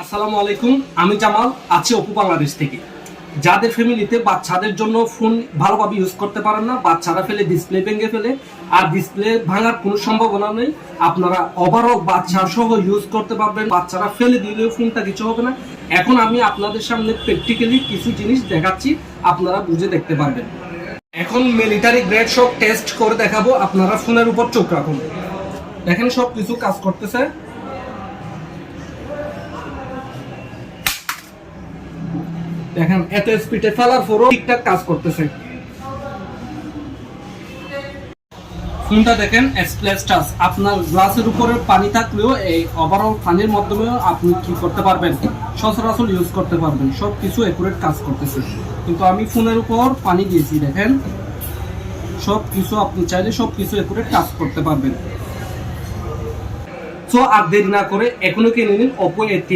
আসসালামু আলাইকুম, আমি জামাল আছি অপু বাংলাদেশ থেকে। যাদের ফ্যামিলিতে বাচ্চাদের জন্য ফোন ভালোভাবে ইউজ করতে পারেন না, বাচ্চারা ফেলে ডিসপ্লে ভেঙে ফেলে, আর ডিসপ্লে ভাঙার কোনো সম্ভাবনা নেই, আপনারা ওভারঅল বাচ্চা সহ ইউজ করতে পারবেন। বাচ্চারা ফেলে দিলেও ফোনটা কিছু হবে না। এখন আমি আপনাদের সামনে প্র্যাকটিক্যালি কিছু জিনিস দেখাচ্ছি, আপনারা বুঝে দেখতে পারবেন। এখন মিলিটারি গ্রেড সব টেস্ট করে দেখাবো, আপনারা ফোনের উপর চোখ রাখুন। দেখেন সব কিছু কাজ করতেছে। দেখেন এত স্পিডে ফেলার পরও ঠিকঠাক কাজ করতেছে। ফোনটা দেখেন স্প্ল্যাশ টাচ, আপনার গ্লাসের উপরে পানি থাকলেও এই ওভারঅল পানির মাধ্যমেও আপনি কি করতে পারবেন, সচরাচর ইউজ করতে পারবেন। সব কিছু একুরেট কাজ করতেছে, কিন্তু আমি ফোনের উপর পানি দিয়েছি। দেখেন সব কিছু আপনি চাইলে সব কিছু একুরেট কাজ করতে পারবেন। সো আর দেরি না করে এখনো কিনে নিন Oppo A3